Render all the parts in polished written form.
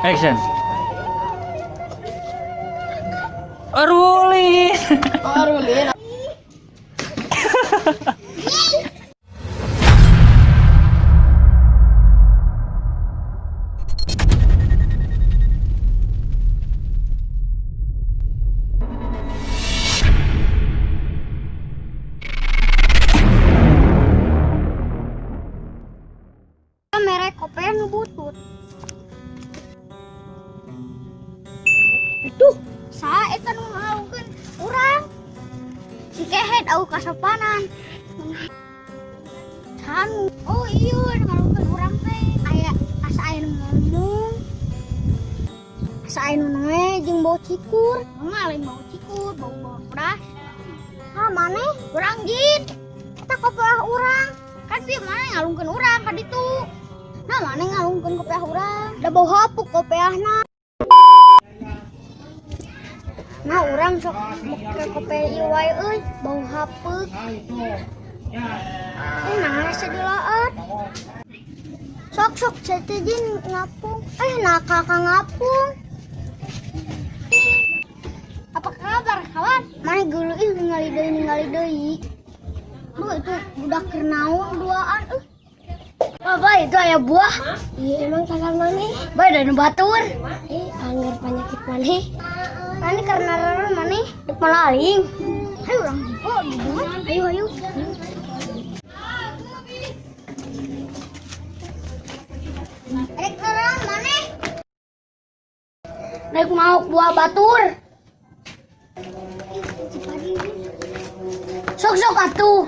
Action. Arulin. Arulin. Merek kopi nu butut. Duh, saha eta nu ngalukeun urang? Si kehet au kasopanan. Sanu. Oh iya, ngalukeun urang teh aya asa aya nu ngomong. Asa aya nu nge jeung bau cikur. Lain bau cikur, bau pedas. Ah, maneh? Urang jin. Eta kopiah urang. Kan dia mana ngalungkeun urang ka ditu. Nah, mana ngalungkeun kopiah urang? Da bau hapuk kopiahna. Nah, urang sok make kopiah ieu wae euy, bau hapuk. Nah, sedilaan. Sok cetejin ngapung. Nah kakak ngapung. Apa kabar kawan? Mana geuleuh ningali deui. Duh, itu budak keur naon duaan Baba, itu aya buah. Iya, emang kakak maneh. Bae da nu batur. Angger penyakit maneh. Tani karena naon maneh? Dek malaling. Hayu urang oh, ayo. Naon maneh? Rek mau buah batur. Sok atuh.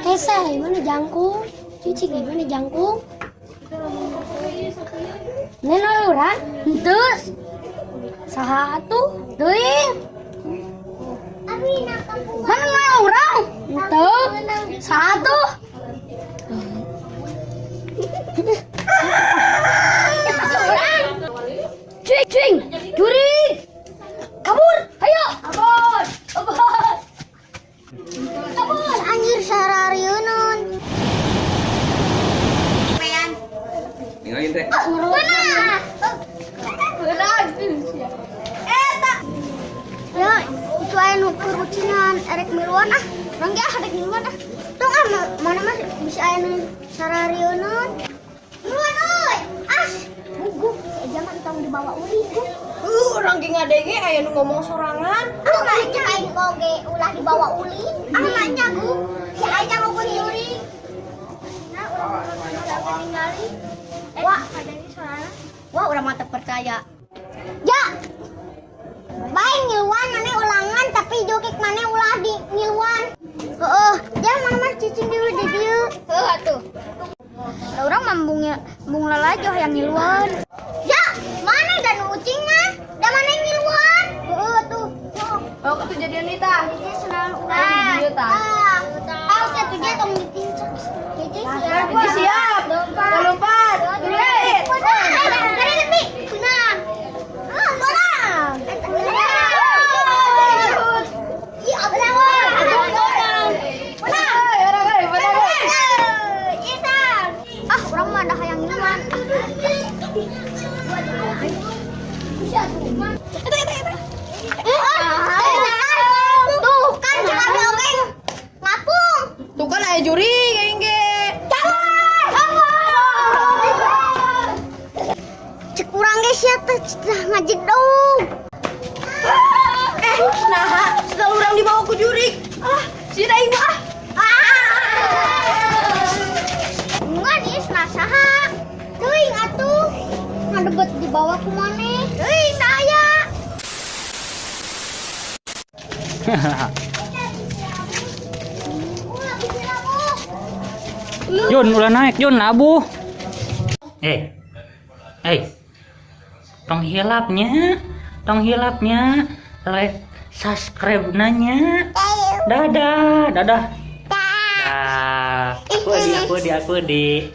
Hese, mana jangkung? Cuci gimana jangkung? Nena urang? Terus saha atuh? Teuing. Mana urang? Teu. Saha atuh? Cuing, curi. Kabur, ayo. Kabur, anjir sararieun. Tinggalin teh. Ya, itu aya nu kerucingan erek miluan Rang ge erek miluan Tong mana mah bisa aya nu sararieun. Miluan euy. Guguk eja mah tong dibawa uli. Urang ge ngadenge aya nu ngomong sorangan. Nanya aing oge ulah dibawa uli. Nanya gu. Si aing ngomong uli. Nah, urang ningali. Wah, ada ini suara. Wah, udah mantap percaya. Ya. Bae ngiluan maneh ulangan tapi jokik maneh ulah di ngiluan. Heeh, jangan mana mas cicing dulu di dieu. Heeh atuh. Da urang mambung lalajoh yang ngiluan. Ya, mana dan ucing mah? Da maneh ngiluan. Heeh atuh. Oh, kejadian itu. Jadi senang urang. Awas atuh dia tong ditincak. Jadi siap. Siap. Lompat. Tuh kan aya juri kayak ge. Cek urang ge sia teh ngajedog. Nah, sudah urang dibawa ku juri. Si Daing mah. Ngan ieu saha? Teuing atuh. Ngadebet dibawa ku maneh. Teuing da aya. Jun, udah naik Jun, abu. Tong hilapnya, like, subscribe nanya. Dadah. Aku di.